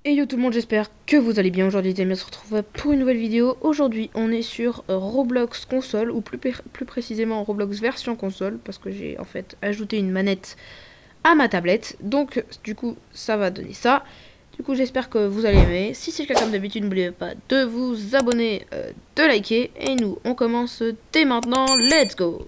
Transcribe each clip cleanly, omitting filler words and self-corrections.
Et yo tout le monde, j'espère que vous allez bien. Aujourd'hui les amis, on se retrouve pour une nouvelle vidéo. Aujourd'hui on est sur Roblox console, ou plus précisément Roblox version console, parce que j'ai en fait ajouté une manette à ma tablette. Donc du coup ça va donner ça. Du coup j'espère que vous allez aimer. Si c'est le cas comme d'habitude, n'oubliez pas de vous abonner, de liker. Et nous on commence dès maintenant, let's go.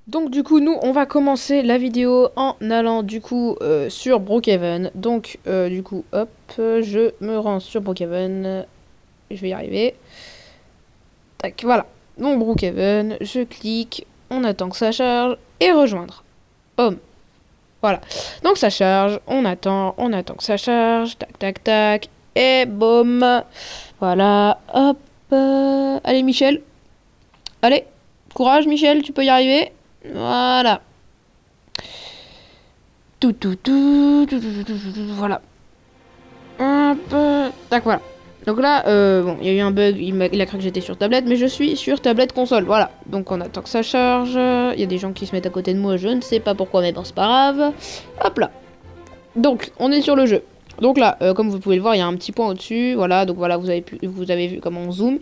Donc du coup nous on va commencer la vidéo en allant du coup sur Brookhaven. Donc du coup hop, je me rends sur Brookhaven. Je vais y arriver. Tac, voilà. Donc Brookhaven, je clique, on attend que ça charge et rejoindre. Boom. Voilà. Donc ça charge, on attend que ça charge. Tac tac tac. Et boum. Voilà. Hop. Allez Michel. Allez. Courage Michel, tu peux y arriver. Voilà. Voilà. Tac, voilà. Donc là, bon, il y a eu un bug, il a cru que j'étais sur tablette, mais je suis sur tablette console, voilà. Donc on attend que ça charge, il y a des gens qui se mettent à côté de moi, je ne sais pas pourquoi, mais bon, c'est pas grave. Hop là. Donc, on est sur le jeu. Donc là, comme vous pouvez le voir, il y a un petit point au-dessus, voilà, donc voilà, vous avez vu comment on zoome.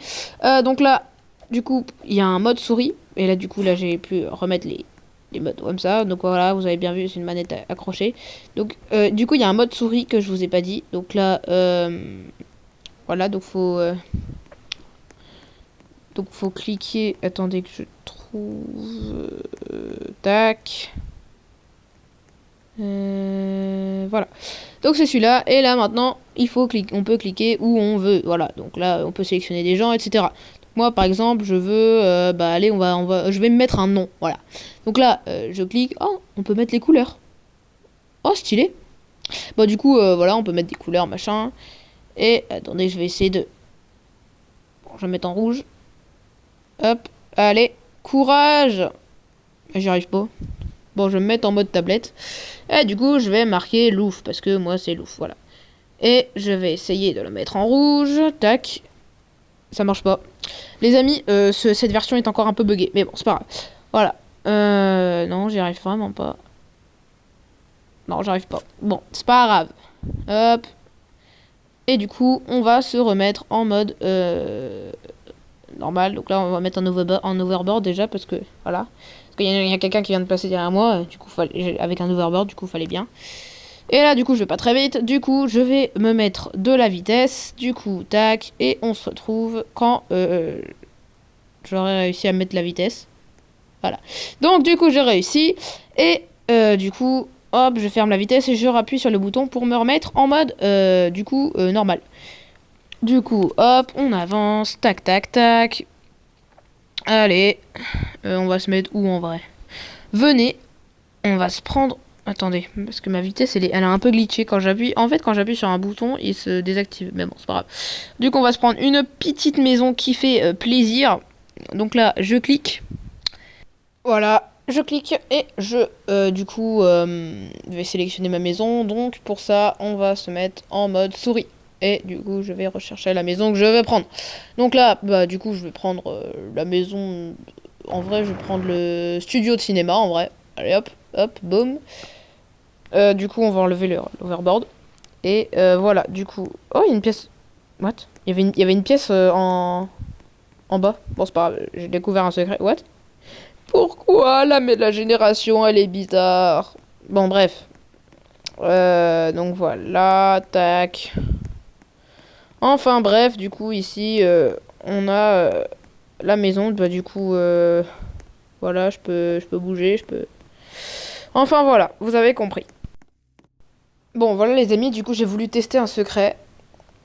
Donc là, du coup, il y a un mode souris, et là, du coup, là, j'ai pu remettre les modes comme ça. Donc voilà, vous avez bien vu, c'est une manette accrochée. Donc du coup, il y a un mode souris que je vous ai pas dit. Donc là, voilà, donc faut cliquer. Attendez que je trouve. Tac. Voilà. Donc c'est celui-là. Et là maintenant, on peut cliquer où on veut. Voilà. Donc là, on peut sélectionner des gens, etc. Moi, par exemple, je veux, bah allez, je vais me mettre un nom, voilà. Donc là, je clique, oh, on peut mettre les couleurs. Oh, stylé. Bah du coup, voilà, on peut mettre des couleurs, machin. Et attendez, je vais essayer de, bon, je vais mettre en rouge. Hop, allez, courage. J'y arrive pas. Bon, je vais me mettre en mode tablette. Et du coup, je vais marquer Louf, parce que moi, c'est Louf, voilà. Et je vais essayer de le mettre en rouge, tac. Ça marche pas. Les amis, cette version est encore un peu buggée. Mais bon, c'est pas grave. Voilà. Non, j'y arrive vraiment pas. Non, j'arrive pas. Bon, c'est pas grave. Hop. Et du coup, on va se remettre en mode normal. Donc là, on va mettre un overboard déjà parce que, voilà. Parce qu'il y a quelqu'un qui vient de passer derrière moi. Du coup, avec un overboard, du coup, fallait bien. Et là, du coup, je vais pas très vite. Du coup, je vais me mettre de la vitesse. Du coup, tac. Et on se retrouve quand j'aurai réussi à mettre la vitesse. Voilà. Donc, du coup, j'ai réussi. Et du coup, hop, je ferme la vitesse et je rappuie sur le bouton pour me remettre en mode, normal. Du coup, hop, on avance. Tac, tac, tac. Allez. On va se mettre où en vrai? Venez. On va se prendre. Attendez, parce que ma vitesse, elle a un peu glitché quand j'appuie. En fait, quand j'appuie sur un bouton, il se désactive. Mais bon, c'est pas grave. Du coup, on va se prendre une petite maison qui fait plaisir. Donc là, je clique. Voilà, je clique et vais sélectionner ma maison. Donc, pour ça, on va se mettre en mode souris. Et du coup, je vais rechercher la maison que je vais prendre. Donc là, bah, du coup, je vais prendre la maison. En vrai, je vais prendre le studio de cinéma, en vrai. Allez, hop, hop, boum. Du coup, on va enlever l'overboard. Et voilà, du coup... Oh, il y a une pièce... What? Il y avait une pièce en bas. Bon, c'est pas grave, j'ai découvert un secret. What? Pourquoi la génération, elle est bizarre? Bon, bref. Donc voilà, tac. Enfin, bref, du coup, ici, on a la maison. Bah, du coup, voilà, je peux bouger, je peux... Enfin, voilà, vous avez compris. Bon, voilà les amis, du coup j'ai voulu tester un secret.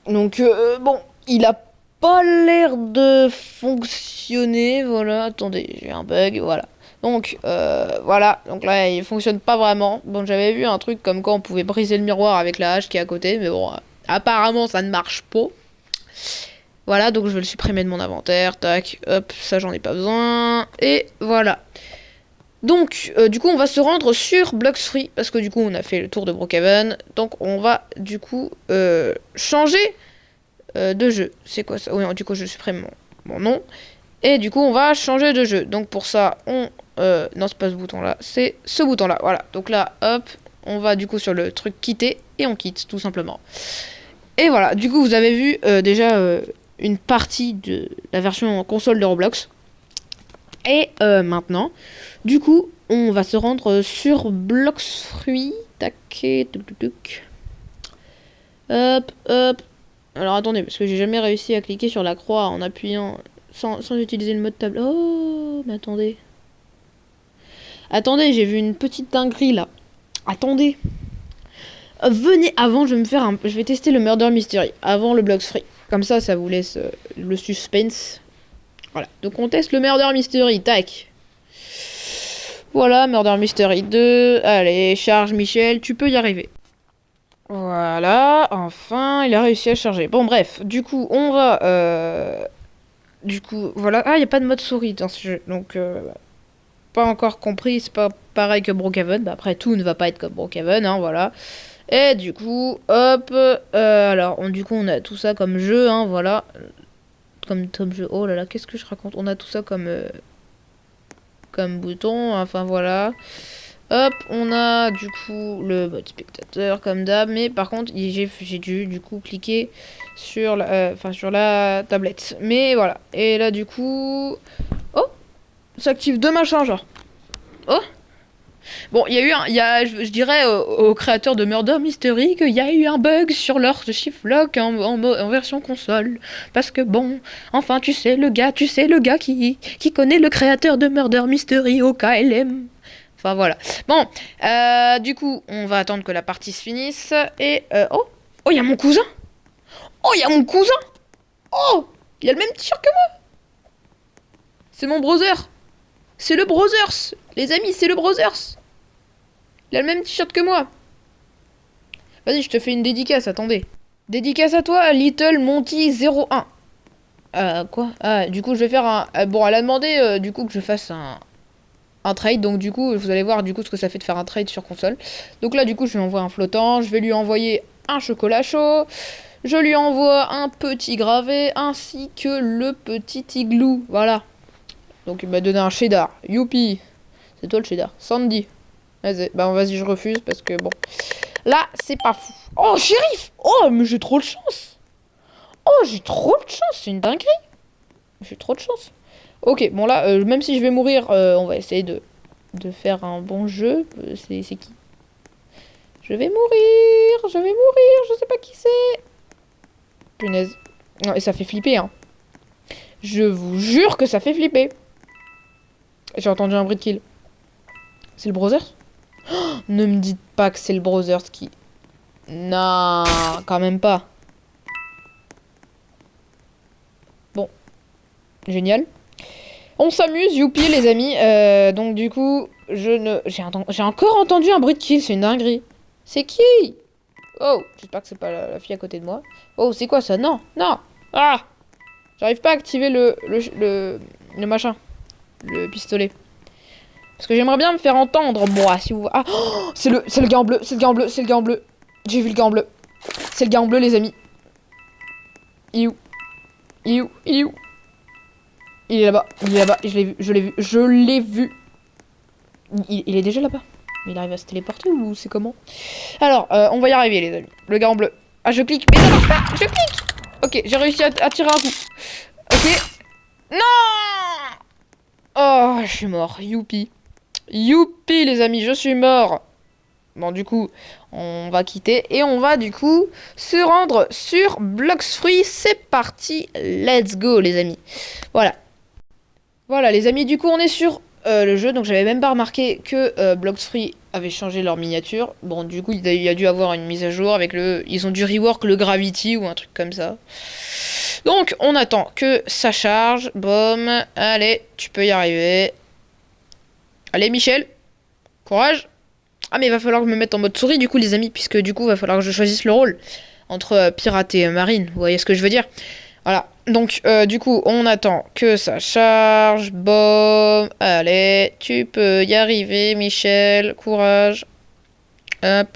Donc bon, il a pas l'air de fonctionner, voilà, attendez, j'ai un bug, voilà. Donc voilà, donc là il fonctionne pas vraiment. Bon, j'avais vu un truc comme quoi on pouvait briser le miroir avec la hache qui est à côté, mais bon, apparemment ça ne marche pas. Voilà, donc je vais le supprimer de mon inventaire, tac, hop, ça j'en ai pas besoin. Et voilà. Donc, du coup, on va se rendre sur Blocks Free, parce que du coup, on a fait le tour de Brookhaven. Donc, on va, du coup, changer de jeu. C'est quoi ça? Oui, du coup, je supprime mon nom. Et du coup, on va changer de jeu. Donc, pour ça, on Non, c'est pas ce bouton-là, c'est ce bouton-là. Voilà, donc là, hop, on va du coup sur le truc quitter et on quitte, tout simplement. Et voilà, du coup, vous avez vu déjà une partie de la version console de Roblox. Et maintenant, du coup, on va se rendre sur Bloxfruit. Tac, tuc, tuc. Hop, hop. Alors attendez, parce que j'ai jamais réussi à cliquer sur la croix en appuyant sans utiliser le mode table. Oh, mais attendez. Attendez, j'ai vu une petite dinguerie là. Attendez. Venez avant, je vais tester le Murder Mystery avant le Bloxfruit. Comme ça vous laisse le suspense. Voilà. Donc on teste le Murder Mystery. Tac. Voilà, Murder Mystery 2. Allez, charge Michel, tu peux y arriver. Voilà, enfin, il a réussi à charger. Bon, bref, du coup, on va... Du coup, voilà. Ah, il n'y a pas de mode souris dans ce jeu. Donc, pas encore compris. C'est pas pareil que Brookhaven. Bah, après, tout ne va pas être comme Brookhaven, hein, voilà. Et du coup, hop. Alors, du coup, on a tout ça comme jeu, hein, voilà. Comme jeu. Oh là là, qu'est-ce que je raconte? On a tout ça comme bouton, enfin voilà. Hop, on a du coup le mode spectateur comme d'hab, mais par contre j'ai dû du coup cliquer sur sur la tablette. Mais voilà, et là du coup, oh, ça active deux machins genre. Oh, bon, il y a eu je dirais au créateur de Murder Mystery qu'il y a eu un bug sur leur shift lock en version console, parce que bon, enfin tu sais le gars qui connaît le créateur de Murder Mystery au KLM. Enfin voilà. Bon, du coup, on va attendre que la partie se finisse. Et oh, oh, il y a mon cousin. Oh, il y a mon cousin. Oh, il a le même t-shirt que moi. C'est mon brother. C'est le Brothers. Les amis, c'est le Brothers. Il a le même t-shirt que moi. Vas-y, je te fais une dédicace, attendez. Dédicace à toi, Little Monty 01. Quoi? Ah, du coup, je vais faire un... bon, elle a demandé, du coup, que je fasse un trade, donc du coup vous allez voir du coup ce que ça fait de faire un trade sur console. Donc là du coup je lui envoie un flottant, je vais lui envoyer un chocolat chaud, je lui envoie un petit gravé ainsi que le petit igloo, voilà. Donc il m'a donné un cheddar, youpi, c'est toi le cheddar, Sandy. Vas-y, bah vas-y je refuse parce que bon, là c'est pas fou. Oh shérif, oh mais j'ai trop de chance, oh j'ai trop de chance, c'est une dinguerie, j'ai trop de chance. Ok, bon là, même si je vais mourir, on va essayer de faire un bon jeu. C'est qui? Je vais mourir, je sais pas qui c'est. Punaise. Non, et ça fait flipper, hein. Je vous jure que ça fait flipper. J'ai entendu un bruit de kill. C'est le browser? Oh, ne me dites pas que c'est le browser qui... Non, quand même pas. Bon, génial. On s'amuse, youpi les amis. Donc du coup, j'ai encore entendu un bruit de kill, c'est une dinguerie. C'est qui? Oh, j'espère que c'est pas la fille à côté de moi. Oh, c'est quoi ça? Non, non. Ah, j'arrive pas à activer le machin, le pistolet. Parce que j'aimerais bien me faire entendre, moi, si vous... Ah, oh, c'est le gars en bleu, c'est le gars en bleu, c'est le gars en bleu. J'ai vu le gars en bleu. C'est le gars en bleu, les amis. Il est où? Il est où? Il est où? Il est là-bas, je l'ai vu, je l'ai vu. Il est déjà là-bas. Mais il arrive à se téléporter ou c'est comment? Alors, on va y arriver, les amis. Le gars en bleu. Ah, je clique, mais ça marche pas. Je clique. Ok, j'ai réussi à tirer un coup. Ok. Non! Oh, je suis mort. Youpi. Youpi, les amis, je suis mort. Bon, du coup, on va quitter et on va, du coup, se rendre sur Bloxfruit. C'est parti. Let's go, les amis. Voilà. Voilà, les amis, du coup, on est sur le jeu. Donc, j'avais même pas remarqué que Bloxfruit avait changé leur miniature. Bon, du coup, il y a dû avoir une mise à jour avec le... Ils ont dû rework le Gravity ou un truc comme ça. Donc, on attend que ça charge. Boum. Allez, tu peux y arriver. Allez, Michel. Courage. Ah, mais il va falloir que je me mette en mode souris, du coup, les amis. Puisque, du coup, il va falloir que je choisisse le rôle entre pirate et marine. Vous voyez ce que je veux dire? Voilà. Donc, du coup, on attend que ça charge. Boum. Allez, tu peux y arriver, Michel. Courage. Hop.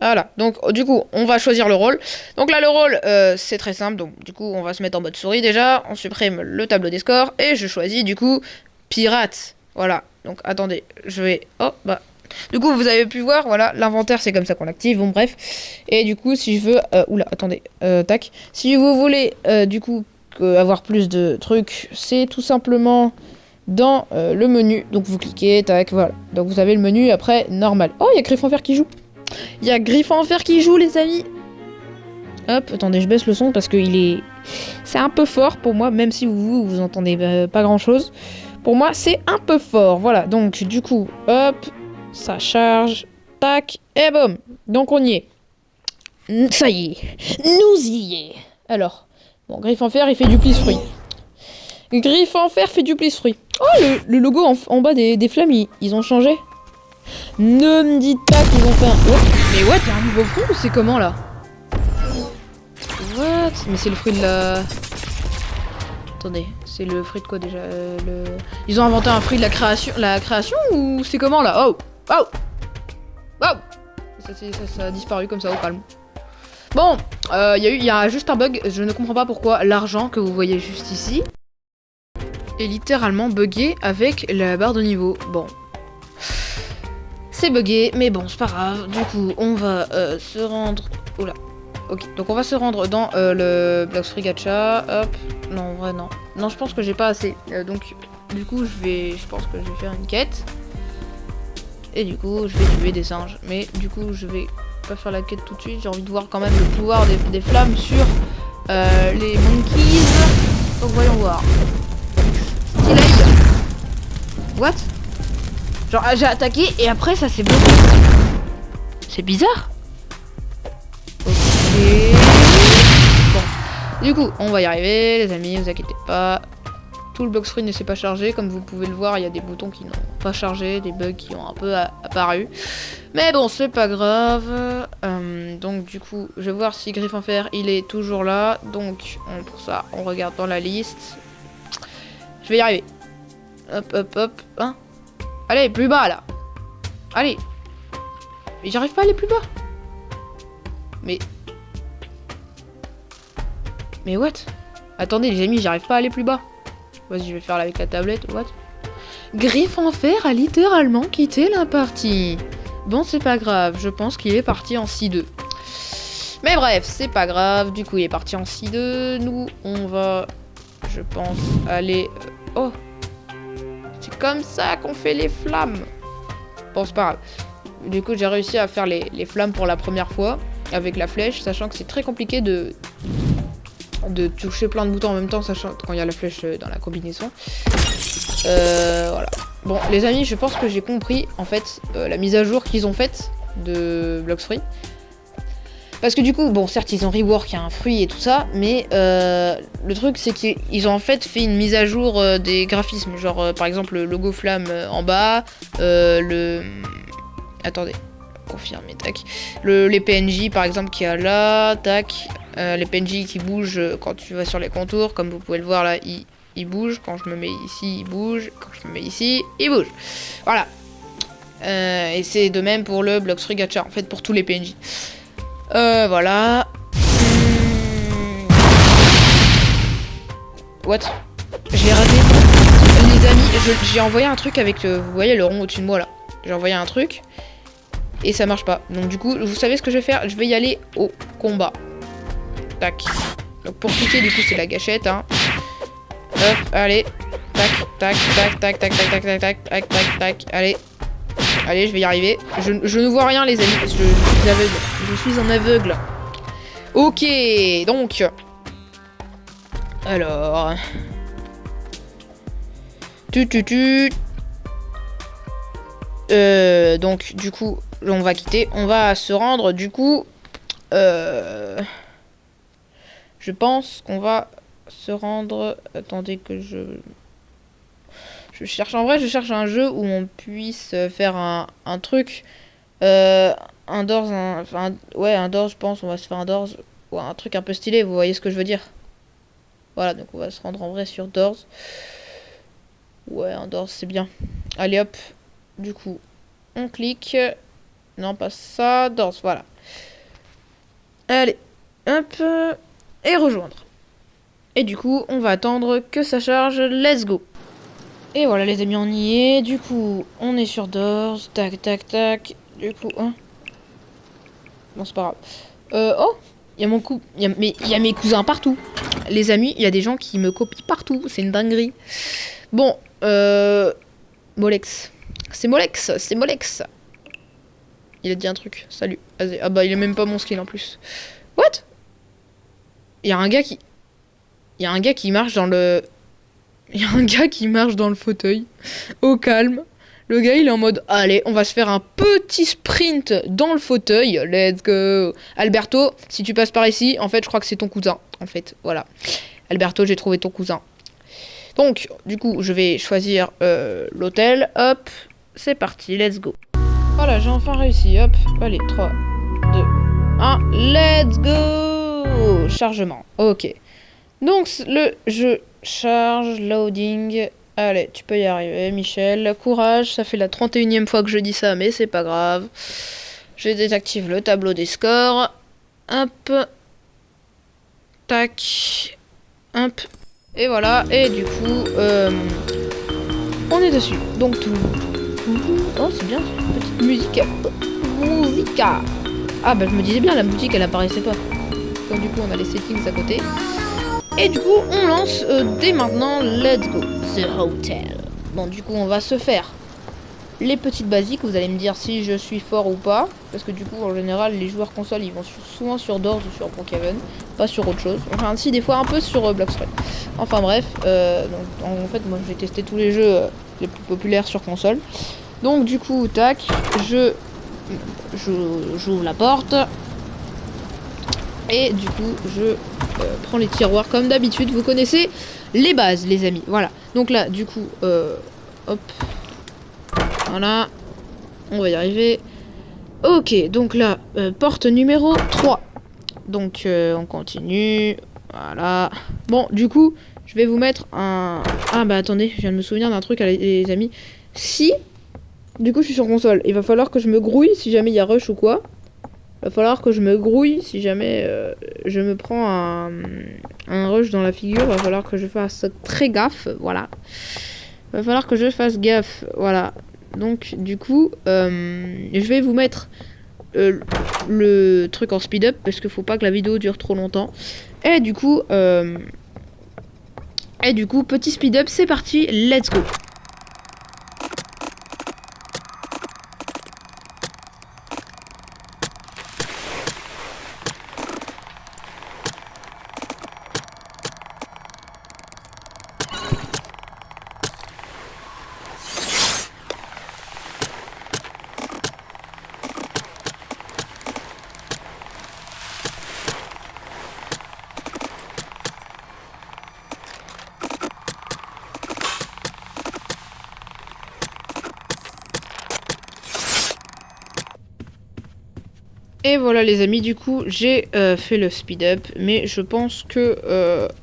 Voilà, donc du coup, on va choisir le rôle. Donc là, le rôle, c'est très simple. Donc du coup, on va se mettre en mode souris déjà. On supprime le tableau des scores. Et je choisis du coup pirate. Voilà, donc attendez, je vais... Oh, bah... Du coup, vous avez pu voir, voilà, l'inventaire, c'est comme ça qu'on l'active. Bon, bref. Et du coup, si je veux... oula, attendez, tac. Si vous voulez, du coup, avoir plus de trucs, c'est tout simplement dans le menu. Donc vous cliquez, tac, voilà. Donc vous avez le menu, après, normal. Oh, il y a Griffon Vert qui joue. Il y a Griffon en fer qui joue, les amis. Hop, attendez, je baisse le son parce que c'est un peu fort pour moi, même si vous entendez pas grand chose. Pour moi, c'est un peu fort. Voilà, donc du coup, hop, ça charge, tac, et boum. Donc on y est. Ça y est, nous y est. Alors, bon, Griffon en fer, il fait du plis-fruit. Griffon en fer fait du plis-fruit. Oh, le logo en bas des flammes, ils ont changé. Ne me dites pas qu'ils ont fait un... Oh, mais what, y'a un nouveau fruit ou c'est comment là? What? Mais c'est le fruit de la... Attendez, c'est le fruit de quoi déjà Ils ont inventé un fruit de la création ou c'est comment là? Oh! Oh! Oh! Ça a disparu comme ça au calme. Bon, il y a juste un bug, je ne comprends pas pourquoi l'argent que vous voyez juste ici est littéralement buggé avec la barre de niveau. Bon. C'est buggé, mais bon, c'est pas grave. Du coup, on va se rendre... Oula. Ok, donc on va se rendre dans le Blox Gacha. Hop. Non, en vrai, non. Non, je pense que j'ai pas assez. Donc, du coup, je pense que je vais faire une quête. Et du coup, je vais tuer des singes. Mais du coup, je vais pas faire la quête tout de suite. J'ai envie de voir quand même le pouvoir des flammes sur les monkeys. Donc, voyons voir. Stylade. What? Genre j'ai attaqué et après ça s'est bloqué. C'est bizarre. Ok. Bon. Du coup, on va y arriver, les amis, vous inquiétez pas. Tout le block screen ne s'est pas chargé. Comme vous pouvez le voir, il y a des boutons qui n'ont pas chargé, des bugs qui ont un peu apparu. Mais bon, c'est pas grave. Donc du coup, je vais voir si Griffon Fer, il est toujours là. Donc pour ça, on regarde dans la liste. Je vais y arriver. Hop, hop, hop. Hein? Allez, plus bas là. Allez. Mais j'arrive pas à aller plus bas. Mais what? Attendez les amis, j'arrive pas à aller plus bas. Vas-y, je vais faire là avec la tablette. What? Griffon Fer a littéralement quitté la partie. Bon, c'est pas grave. Je pense qu'il est parti en C2. Mais bref, c'est pas grave. Du coup, il est parti en C2. Nous, on va, je pense, aller... Oh! C'est comme ça qu'on fait les flammes. Bon, c'est pas grave. Du coup, j'ai réussi à faire les flammes pour la première fois avec la flèche, sachant que c'est très compliqué de toucher plein de boutons en même temps, sachant quand il y a la flèche dans la combinaison. Voilà. Bon, les amis, je pense que j'ai compris, en fait, la mise à jour qu'ils ont faite de Blox Fruit. Parce que du coup, bon, certes, ils ont rework un fruit et tout ça, mais le truc, c'est qu'ils ont en fait fait une mise à jour des graphismes. Genre, par exemple, le logo flamme en bas, Attendez, confirmer, tac. Les PNJ, par exemple, qu'il y a là, tac. Les PNJ qui bougent quand tu vas sur les contours, comme vous pouvez le voir là, ils bougent. Quand je me mets ici, ils bougent. Quand je me mets ici, ils bougent. Voilà. Et c'est de même pour le Blox Fruit Gacha, en fait, pour tous les PNJ. Voilà. What? J'ai raté. Les amis, j'ai envoyé un truc avec, vous voyez le rond au-dessus de moi là. J'ai envoyé un truc. Et ça marche pas. Donc du coup, vous savez ce que je vais faire? Je vais y aller au combat. Tac. Donc pour cliquer, du coup, c'est la gâchette, hein. Hop, allez. Tac, tac, tac, tac, tac, tac, tac, tac, tac, tac, tac, tac. Allez. Allez, je vais y arriver. Je ne vois rien, les amis, parce que je suis aveugle. Je suis un aveugle. Ok, donc... Alors... Donc, du coup, on va quitter. On va se rendre, du coup... Je pense qu'on va se rendre... Attendez que je cherche... En vrai, je cherche un jeu où on puisse faire un truc... un doors, enfin, ouais, un doors, je pense. On va se faire un doors. Ou un truc un peu stylé, vous voyez ce que je veux dire? Voilà, donc on va se rendre en vrai sur doors. Ouais, un doors, c'est bien. Allez, hop. Du coup, on clique. Non, pas ça. Doors, voilà. Allez, hop, et rejoindre. Et du coup, on va attendre que ça charge. Let's go. Et voilà les amis, on y est. Du coup, on est sur Doors. Tac, tac, tac. Du coup, hein. Bon, c'est pas grave. Oh, il y a mon coup. Mais il y a mes cousins partout. Les amis, il y a des gens qui me copient partout. C'est une dinguerie. Bon, Molex. C'est Molex, c'est Molex. Il a dit un truc. Salut. Ah bah, il est même pas mon skin en plus. What? Il y a un gars qui... Il y a un gars qui marche dans le... Il y a un gars qui marche dans le fauteuil. Au calme. Le gars, il est en mode, allez, on va se faire un petit sprint dans le fauteuil. Let's go. Alberto, si tu passes par ici, en fait, je crois que c'est ton cousin. En fait, voilà. Alberto, j'ai trouvé ton cousin. Donc, du coup, je vais choisir l'hôtel. Hop, c'est parti, let's go. Voilà, j'ai enfin réussi. Hop, allez, 3, 2, 1, let's go. Chargement, ok. Donc, le jeu charge, loading... Allez, tu peux y arriver, Michel. Courage, ça fait la 31e fois que je dis ça, mais c'est pas grave. Je désactive le tableau des scores. Hop. Tac. Hop. Et voilà, et du coup, on est dessus. Donc tout. Oh, c'est bien, petite musique. Musica. Ah bah je me disais bien, la musique elle apparaissait pas. Donc du coup, on a les settings à côté. Et du coup, on lance dès maintenant, let's go, the hotel. Bon, du coup, on va se faire les petites basiques. Vous allez me dire si je suis fort ou pas. Parce que du coup, en général, les joueurs console, ils vont souvent sur Doors ou sur Brookhaven. Pas sur autre chose. Enfin, si, des fois un peu sur Bloxroy. Enfin bref, donc, en fait, moi, j'ai testé tous les jeux les plus populaires sur console. Donc, du coup, tac, j'ouvre la porte. Et du coup, je prends les tiroirs comme d'habitude. Vous connaissez les bases, les amis. Voilà. Donc là, du coup, hop. Voilà. On va y arriver. Ok, donc là, porte numéro 3. Donc, on continue. Voilà. Bon, du coup, je vais vous mettre un... Ah bah attendez, je viens de me souvenir d'un truc, les amis. Si, du coup, je suis sur console, il va falloir que je me grouille si jamais il y a rush ou quoi. Il va falloir que je me grouille si jamais je me prends un rush dans la figure. Il va falloir que je fasse très gaffe. Voilà. Il va falloir que je fasse gaffe. Voilà. Donc, du coup, je vais vous mettre le truc en speed up parce qu'il faut pas que la vidéo dure trop longtemps. Et du coup, petit speed up, c'est parti. Let's go. Et voilà les amis, du coup j'ai fait le speed up, mais je pense que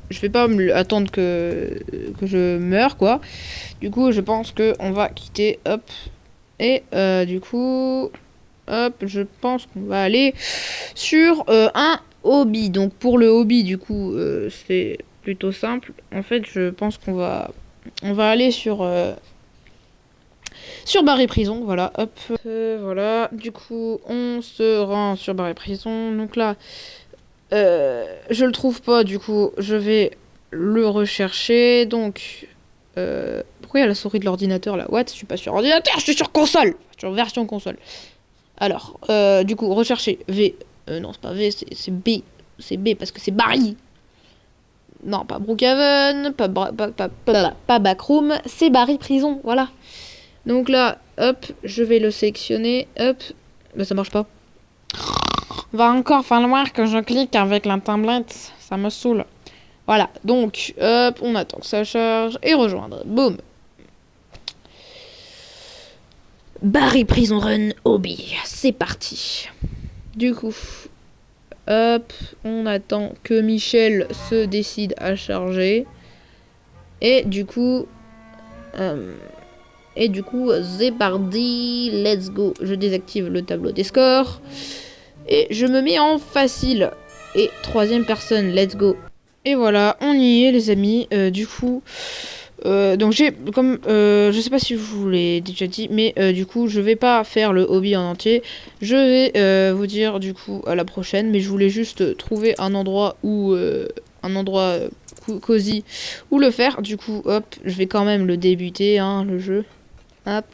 je vais pas attendre que je meure quoi. Du coup je pense que on va quitter, hop. Et du coup, hop, je pense qu'on va aller sur un hobby. Donc pour le hobby du coup c'est plutôt simple. En fait je pense qu'on va aller sur Bar et Prison, voilà, hop. Voilà, du coup, on se rend sur Bar et Prison. Donc là, je le trouve pas, du coup, je vais le rechercher. Donc, pourquoi il y a la souris de l'ordinateur là? What? Je suis pas sur ordinateur, je suis sur console! Sur version console. Alors, du coup, rechercher V. Non, c'est pas V, c'est B. C'est B parce que c'est Barry. Non, pas Brookhaven, pas Backroom, c'est Barry Prison, voilà. Donc là, hop, je vais le sélectionner, hop. Bah ça marche pas. Va encore falloir que je clique avec la tablette, ça me saoule. Voilà, donc, hop, on attend que ça charge et rejoindre. Boum. Barry Prison Run Hobby, c'est parti. Du coup, hop, on attend que Michel se décide à charger. Et du coup... c'est parti, let's go. Je désactive le tableau des scores. Et je me mets en facile. Et troisième personne, let's go. Et voilà, on y est les amis. Du coup, donc j'ai comme je sais pas si je vous l'ai déjà dit, mais du coup je vais pas faire le hobby en entier. Je vais vous dire du coup à la prochaine, mais je voulais juste trouver un endroit où cosy où le faire. Du coup, hop, je vais quand même le débuter, hein, le jeu. Hop,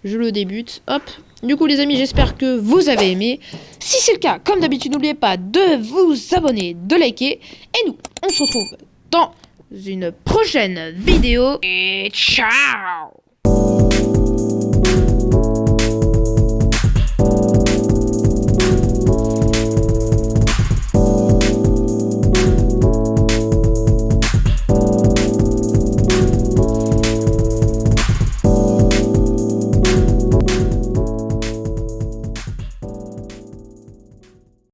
je le débute. Hop. Du coup les amis, j'espère que vous avez aimé. Si c'est le cas, comme d'habitude, n'oubliez pas de vous abonner, de liker. Et nous, on se retrouve dans une prochaine vidéo. Et ciao!